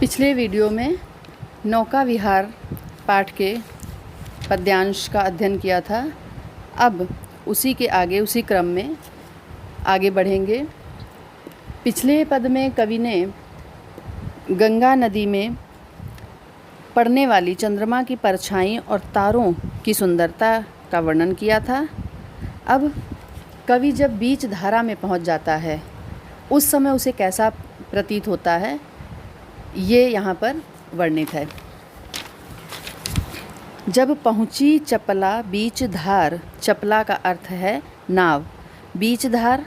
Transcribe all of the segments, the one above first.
पिछले वीडियो में नौका विहार पाठ के पद्यांश का अध्ययन किया था। अब उसी के आगे उसी क्रम में आगे बढ़ेंगे। पिछले पद में कवि ने गंगा नदी में पड़ने वाली चंद्रमा की परछाई और तारों की सुंदरता का वर्णन किया था। अब कवि जब बीच धारा में पहुंच जाता है उस समय उसे कैसा प्रतीत होता है, ये यहाँ पर वर्णित है। जब पहुँची चपला बीच धार, चपला का अर्थ है नाव। बीच धार,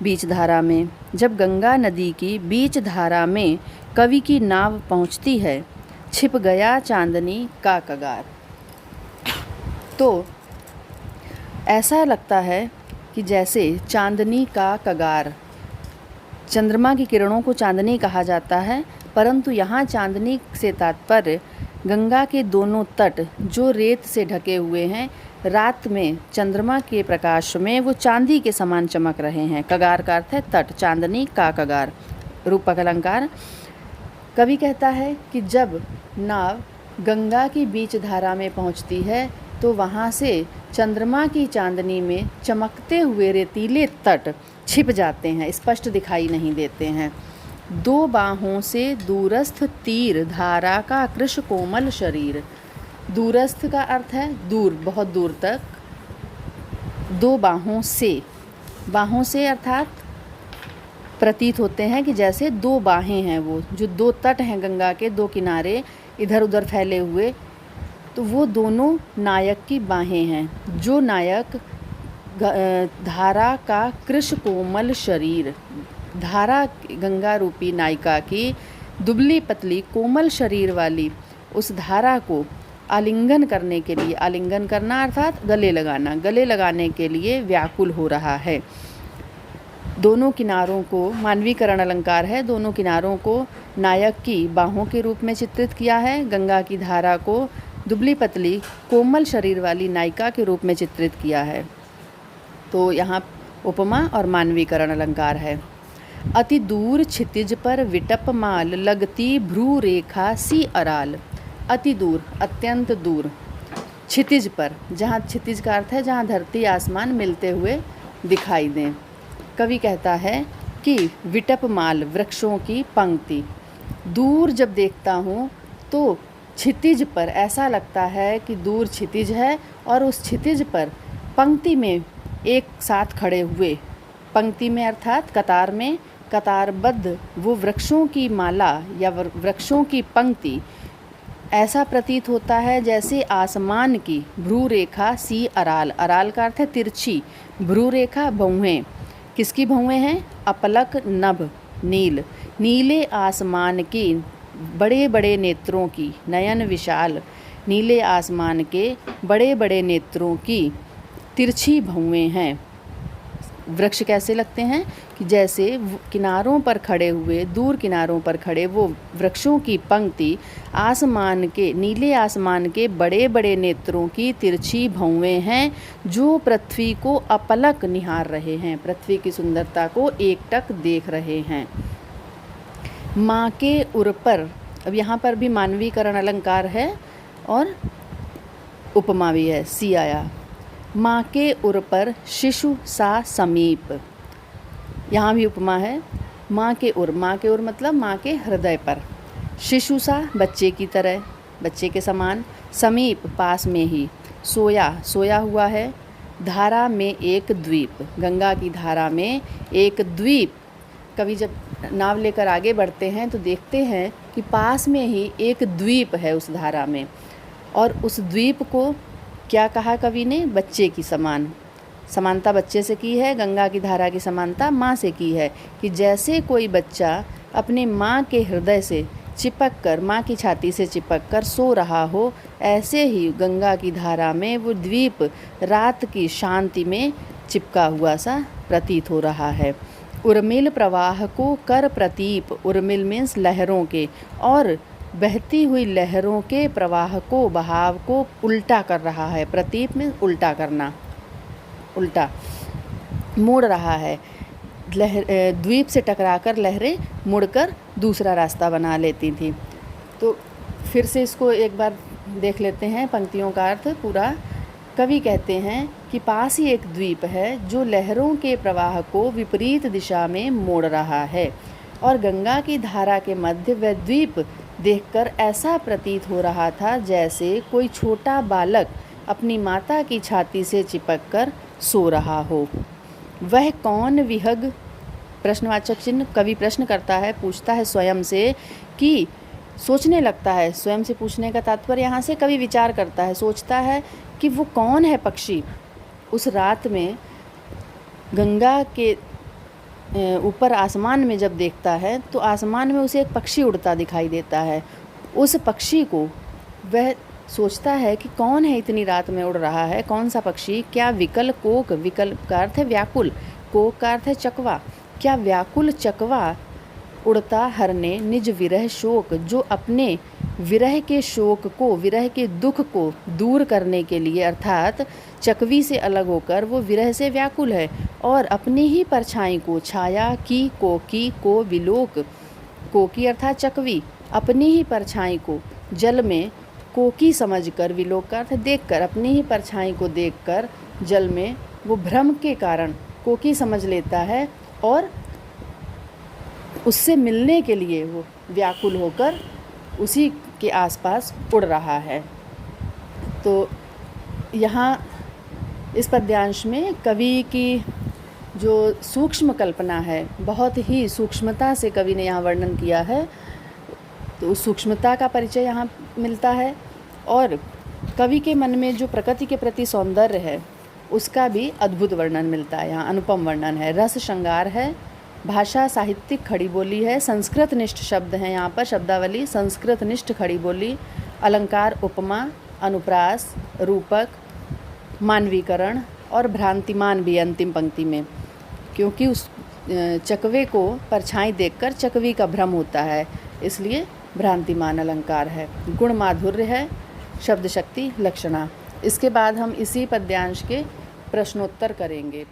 बीच धारा में। जब गंगा नदी की बीच धारा में कवि की नाव पहुँचती है, छिप गया चांदनी का कगार। तो ऐसा लगता है कि जैसे चांदनी का कगार, चंद्रमा की किरणों को चांदनी कहा जाता है, परंतु यहाँ चांदनी से तात्पर्य गंगा के दोनों तट जो रेत से ढके हुए हैं, रात में चंद्रमा के प्रकाश में वो चांदी के समान चमक रहे हैं। कगार का अर्थ है तट, चांदनी का कगार, रूपक अलंकार। कवि कहता है कि जब नाव गंगा की बीच धारा में पहुँचती है तो वहाँ से चंद्रमा की चांदनी में चमकते हुए रेतीले तट छिप जाते हैं, स्पष्ट दिखाई नहीं देते हैं। दो बाहों से दूरस्थ तीर, धारा का कृश कोमल शरीर। दूरस्थ का अर्थ है दूर, बहुत दूर तक। दो बाहों से, बाहों से अर्थात प्रतीत होते हैं कि जैसे दो बाहें हैं, वो जो दो तट हैं गंगा के, दो किनारे इधर उधर फैले हुए, तो वो दोनों नायक की बाहें हैं। जो नायक धारा का कृश कोमल शरीर, धारा गंगा रूपी नायिका की दुबली पतली कोमल शरीर वाली उस धारा को आलिंगन करने के लिए, आलिंगन करना अर्थात गले लगाना, गले लगाने के लिए व्याकुल हो रहा है। दोनों किनारों को, मानवीकरण अलंकार है, दोनों किनारों को नायक की बाहों के रूप में चित्रित किया है। गंगा की धारा को दुबली पतली कोमल शरीर वाली नायिका के रूप में चित्रित किया है। तो यहाँ उपमा और मानवीकरण अलंकार है। अति दूर क्षितिज पर विटप माल, लगती भ्रू रेखा सी अराल। अति दूर, अत्यंत दूर। क्षितिज पर, जहाँ क्षितिज का अर्थ है जहाँ धरती आसमान मिलते हुए दिखाई दें। कवि कहता है कि विटप माल, वृक्षों की पंक्ति। दूर जब देखता हूँ तो क्षितिज पर ऐसा लगता है कि दूर क्षितिज है और उस क्षितिज पर पंक्ति में एक साथ खड़े हुए, पंक्ति में अर्थात कतार में, कतारबद्ध वो वृक्षों की माला या वृक्षों की पंक्ति ऐसा प्रतीत होता है जैसे आसमान की भ्रू रेखा सी अराल। अराल का अर्थ है तिरछी, भ्रू रेखा भौहें। किसकी भौहें हैं? अपलक नभ, नील, नीले आसमान की, बड़े बड़े नेत्रों की, नयन विशाल, नीले आसमान के बड़े बड़े नेत्रों की तिरछी भौहें हैं। वृक्ष कैसे लगते हैं कि जैसे किनारों पर खड़े हुए, दूर किनारों पर खड़े वो वृक्षों की पंक्ति आसमान के, नीले आसमान के बड़े बड़े नेत्रों की तिरछी भौहें हैं जो पृथ्वी को अपलक निहार रहे हैं, पृथ्वी की सुंदरता को एकटक देख रहे हैं। माँ के उर पर, अब यहाँ पर भी मानवीकरण अलंकार है और उपमा भी है, सी आया। माँ के उर पर शिशु सा समीप, यहाँ भी उपमा है। माँ के उर, माँ के उर मतलब माँ के हृदय पर। शिशु सा, बच्चे की तरह, बच्चे के समान। समीप, पास में ही। सोया, सोया हुआ है। धारा में एक द्वीप, गंगा की धारा में एक द्वीप। कभी जब नाव लेकर आगे बढ़ते हैं तो देखते हैं कि पास में ही एक द्वीप है उस धारा में, और उस द्वीप को क्या कहा कवि ने? बच्चे की समान। समानता बच्चे से की है, गंगा की धारा की समानता माँ से की है कि जैसे कोई बच्चा अपने माँ के हृदय से चिपक कर, माँ की छाती से चिपक कर सो रहा हो, ऐसे ही गंगा की धारा में वो द्वीप रात की शांति में चिपका हुआ सा प्रतीत हो रहा है। उर्मिल प्रवाह को कर प्रतीप, उर्मिल मीन्स लहरों के, और बहती हुई लहरों के प्रवाह को, बहाव को उल्टा कर रहा है। प्रतीप में उल्टा करना, उल्टा मोड़ रहा है। द्वीप से टकराकर लहरें मुड़कर दूसरा रास्ता बना लेती थीं। तो फिर से इसको एक बार देख लेते हैं पंक्तियों का अर्थ पूरा। कवि कहते हैं कि पास ही एक द्वीप है जो लहरों के प्रवाह को विपरीत दिशा में मोड़ रहा है, और गंगा की धारा के मध्य वह द्वीप देखकर ऐसा प्रतीत हो रहा था जैसे कोई छोटा बालक अपनी माता की छाती से चिपककर सो रहा हो। वह कौन विहग, प्रश्नवाचक चिन्ह। कवि प्रश्न करता है, पूछता है स्वयं से कि सोचने लगता है। स्वयं से पूछने का तात्पर्य यहाँ से कवि विचार करता है, सोचता है कि वो कौन है पक्षी उस रात में गंगा के ऊपर आसमान में जब देखता है तो आसमान में उसे एक पक्षी उड़ता दिखाई देता है। उस पक्षी को वह सोचता है कि कौन है इतनी रात में उड़ रहा है, कौन सा पक्षी। क्या विकल कोक, विकल का अर्थ है व्याकुल, कोक का अर्थ है चकवा, क्या व्याकुल चकवा उड़ता हरने निज विरह शोक, जो अपने विरह के शोक को, विरह के दुख को दूर करने के लिए अर्थात चकवी से अलग होकर वो विरह से व्याकुल है और अपनी ही परछाई को, छाया की कोकी को विलोक, कोकी अर्थात चकवी, अपनी ही परछाई को जल में कोकी समझकर, विलोक का अर्थ देखकर, अपनी ही परछाई को देखकर जल में वो भ्रम के कारण कोकी समझ लेता है और उससे मिलने के लिए वो व्याकुल होकर उसी के आसपास उड़ रहा है। तो यहाँ इस पद्यांश में कवि की जो सूक्ष्म कल्पना है, बहुत ही सूक्ष्मता से कवि ने यहाँ वर्णन किया है, तो उस सूक्ष्मता का परिचय यहाँ मिलता है। और कवि के मन में जो प्रकृति के प्रति सौंदर्य है उसका भी अद्भुत वर्णन मिलता है। यहाँ अनुपम वर्णन है, रस श्रृंगार है, भाषा साहित्यिक खड़ी बोली है, संस्कृत निष्ठ शब्द हैं यहाँ पर, शब्दावली संस्कृत निष्ठ खड़ी बोली, अलंकार, उपमा, अनुप्रास, रूपक, मानवीकरण और भ्रांतिमान भी अंतिम पंक्ति में, क्योंकि उस चकवे को परछाई देखकर चकवी का भ्रम होता है, इसलिए भ्रांतिमान अलंकार है। गुण माधुर्य है, शब्द शक्ति, लक्षणा। इसके बाद हम इसी पद्यांश के प्रश्नोत्तर करेंगे।